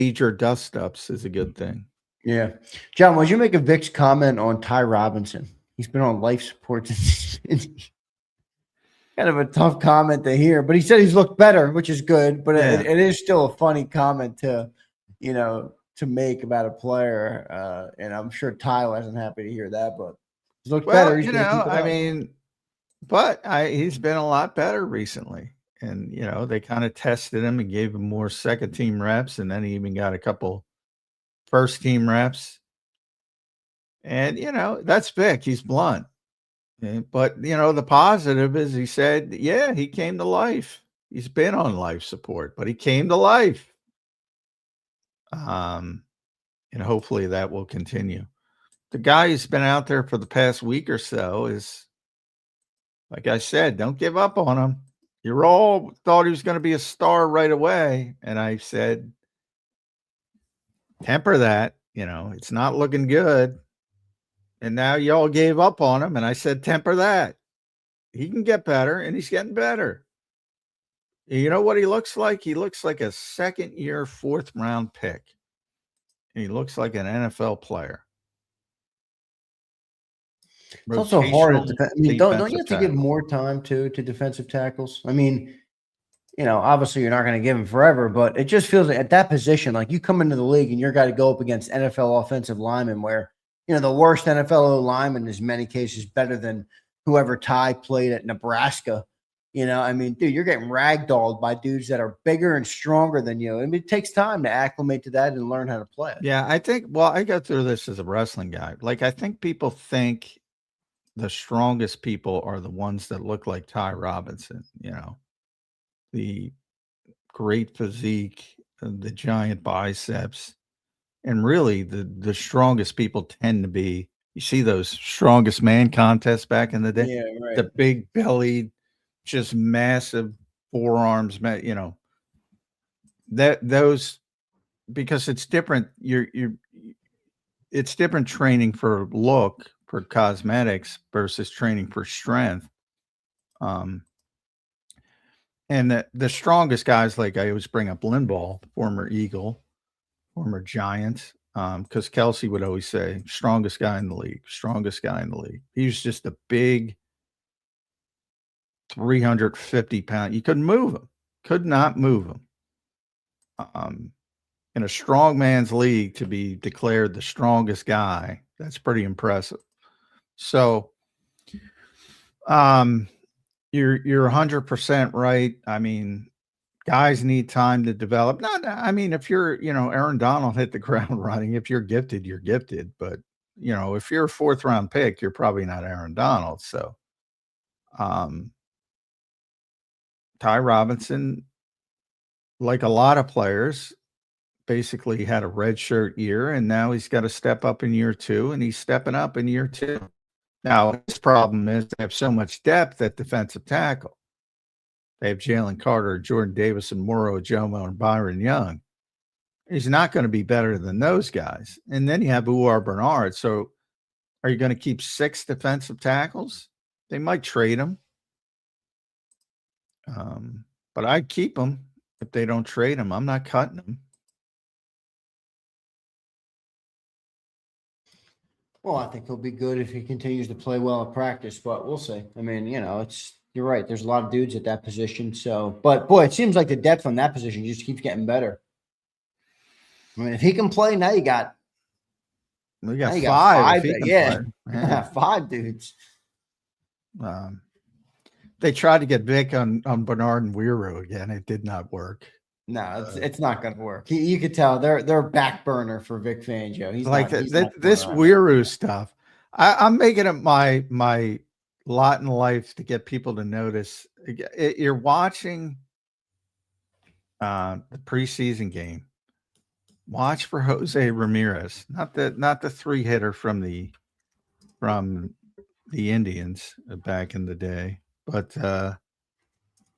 major dust-ups is a good thing. Yeah. John, would you make a Vic's comment on Ty Robinson? He's been on life support since kind of a tough comment to hear, but he said he's looked better, which is good, but it is still a funny comment to make about a player. And I'm sure Ty wasn't happy to hear that, but he's looked better. He's going to keep it up. But he's been a lot better recently. And, they kind of tested him and gave him more second-team reps, and then he even got a couple first-team reps. And, that's Vic. He's blunt. But, the positive is he said, he came to life. He's been on life support, but he came to life. And hopefully that will continue. The guy who's been out there for the past week or so is, like I said, don't give up on him. You all thought he was going to be a star right away. And I said, temper that, it's not looking good. And now y'all gave up on him. And I said, temper that. He can get better, and he's getting better. You know what he looks like? He looks like a second-year, fourth-round pick. And he looks like an NFL player. It's also hard at don't you have to give more time to defensive tackles? I mean, obviously you're not going to give them forever, but it just feels like at that position, like you come into the league and you're got to go up against NFL offensive linemen where, the worst NFL lineman in many cases better than whoever Ty played at Nebraska. Dude, you're getting ragdolled by dudes that are bigger and stronger than you. It takes time to acclimate to that and learn how to play it. Yeah, I go through this as a wrestling guy. Like, I think people think the strongest people are the ones that look like Ty Robinson, the great physique, the giant biceps. And really, the strongest people tend to be, you see those strongest man contests back in the day? Yeah, right. The big bellied, just massive forearms, those, because it's different. It's different training for look, for cosmetics versus training for strength. And the strongest guys, like I always bring up Linval, former Eagle, former Giant, because Kelsey would always say, strongest guy in the league. He was just a big 350-pound. You couldn't move him. Could not move him. In a strong man's league, to be declared the strongest guy, that's pretty impressive. So, you're 100% right. I mean, guys need time to develop. If you're, Aaron Donald hit the ground running. If you're gifted, you're gifted. But, if you're a fourth-round pick, you're probably not Aaron Donald. So, Ty Robinson, like a lot of players, basically had a redshirt year, and now he's got to step up in year 2, and he's stepping up in year 2. Now, his problem is they have so much depth at defensive tackle. They have Jalen Carter, Jordan Davis, and Moro Ojomo, and Byron Young. He's not going to be better than those guys. And then you have Uar Bernard. So are you going to keep 6 defensive tackles? They might trade him. But I'd keep him if they don't trade him. I'm not cutting him. Well, I think he'll be good if he continues to play well in practice, but we'll see. I mean, you're right. There's a lot of dudes at that position. So, but boy, it seems like the depth on that position just keeps getting better. I mean, if he can play, now you got 5. Yeah. 5 dudes. They tried to get Vic on Bernard and Wiru again. It did not work. No, it's not going to work. You could tell they're back burner for Vic Fangio. He's like not this Wiru stuff. I'm making it my lot in life to get people to notice. You're watching the preseason game. Watch for Jose Ramirez, not the 3-hitter from the Indians back in the day, but the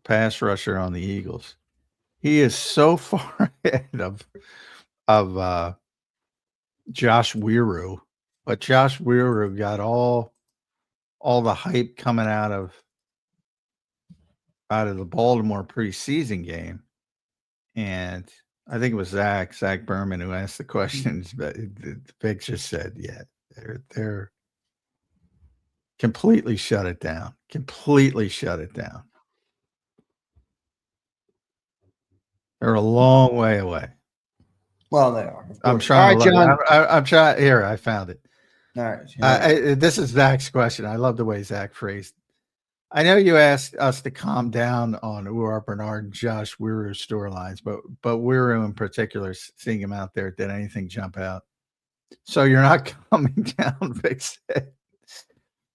pass rusher on the Eagles. He is so far ahead of Josh Wiru, but Josh Wiru got all the hype coming out of the Baltimore preseason game, and I think it was Zach Berman who asked the questions, but Vic just said, yeah, they're completely shut it down. Completely shut it down. They're a long way away. Well, they are. I'm trying to look. I'm trying. Here, I found it. All right. This is Zach's question. I love the way Zach phrased. I know you asked us to calm down on Uar Bernard and Josh Wiru storylines, but Wiru in particular, seeing him out there, did anything jump out? So you're not coming down, Vic said.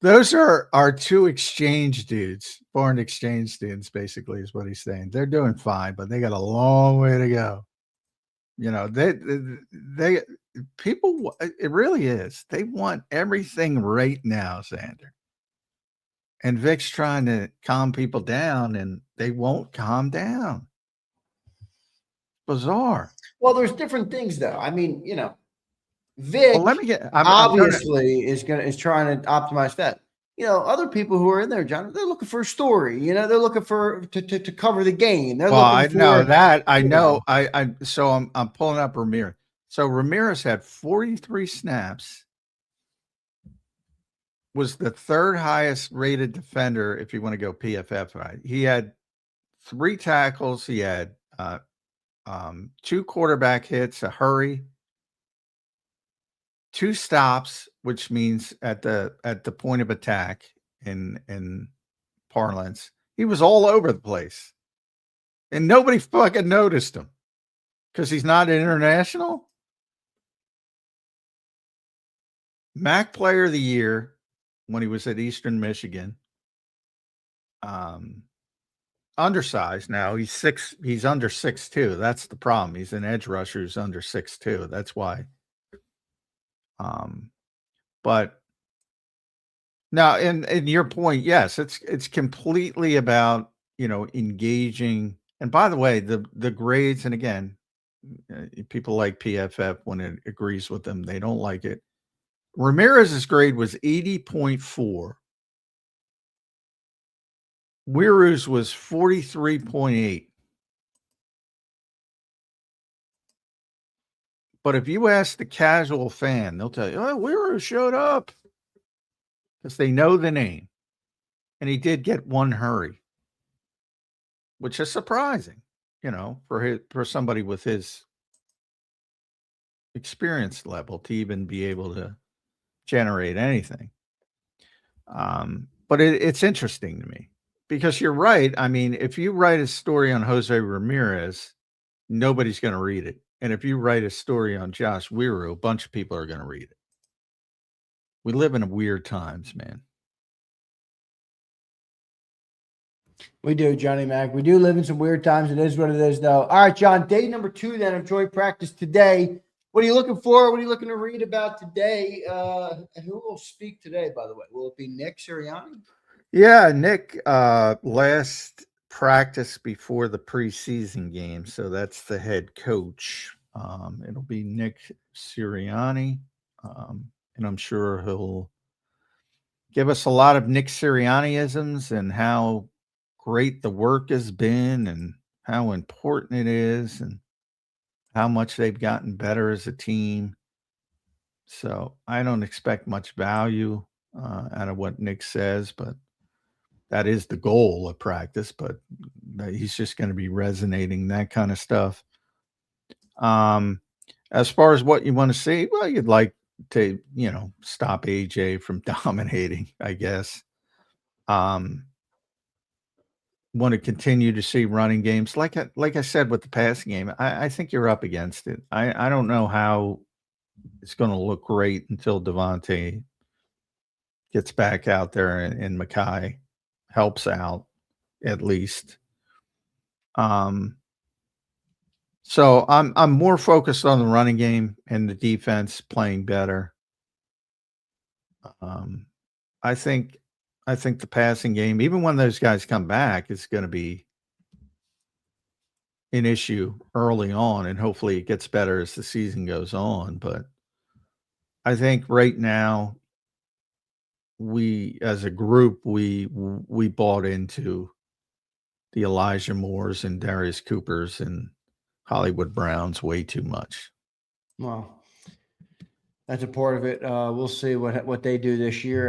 Those are our two exchange dudes, foreign exchange students, basically, is what he's saying. They're doing fine, but they got a long way to go. You know, they people, it really is. They want everything right now, Xander. And Vic's trying to calm people down, and they won't calm down. Bizarre. Well, there's different things, though. I mean, you know, Vic is trying to optimize that. You know, other people who are in there, John, they're looking for a story. You know, they're looking for to cover the game. They're looking for, know that. I know. So I'm pulling up Ramirez. So Ramirez had 43 snaps. Was the third highest rated defender if you want to go PFF, right? He had 3 tackles. He had 2 quarterback hits, a hurry, 2 stops, which means at the point of attack in parlance. He was all over the place. And nobody fucking noticed him because he's not an international. MAC Player of the Year when he was at Eastern Michigan. Undersized now. He's under 6'2". That's the problem. He's an edge rusher who's under 6'2". That's why. But now in your point, yes, it's completely about, you know, engaging. And by the way, the grades, and again, people like PFF when it agrees with them, they don't like it. Ramirez's grade was 80.4. Wiru's was 43.8. But if you ask the casual fan, they'll tell you, oh, Wiru showed up because they know the name. And he did get 1 hurry, which is surprising, you know, for somebody with his experience level to even be able to generate anything. But it's interesting to me because you're right. I mean, if you write a story on Jose Ramirez, nobody's going to read it. And if you write a story on Josh Wiru, a bunch of people are going to read it. We live in weird times, man. We do, Johnny Mac. We do live in some weird times. It is what it is, though. All right, John, day number 2 then of joint practice today. What are you looking for? What are you looking to read about today? Who will speak today, by the way? Will it be Nick Sirianni? Yeah, Nick, last practice before the preseason game. So that's the head coach. It'll be Nick Sirianni. And I'm sure he'll give us a lot of Nick Sirianni-isms and how great the work has been and how important it is and how much they've gotten better as a team. So I don't expect much value out of what Nick says, but that is the goal of practice. But he's just going to be resonating that kind of stuff. As far as what you want to see, well, you'd like to, you know, stop AJ from dominating, I guess. Want to continue to see running games like I said with the passing game. I think you're up against it. I don't know how it's going to look great until DeVonta gets back out there and Mekhi helps out at least. So I'm more focused on the running game and the defense playing better. I think the passing game, even when those guys come back, is going to be an issue early on, and hopefully it gets better as the season goes on. But I think right now, we as a group, we bought into the Elijah Moores and Darius Coopers and Hollywood Browns way too much. Well, that's a part of it. We'll see what they do this year.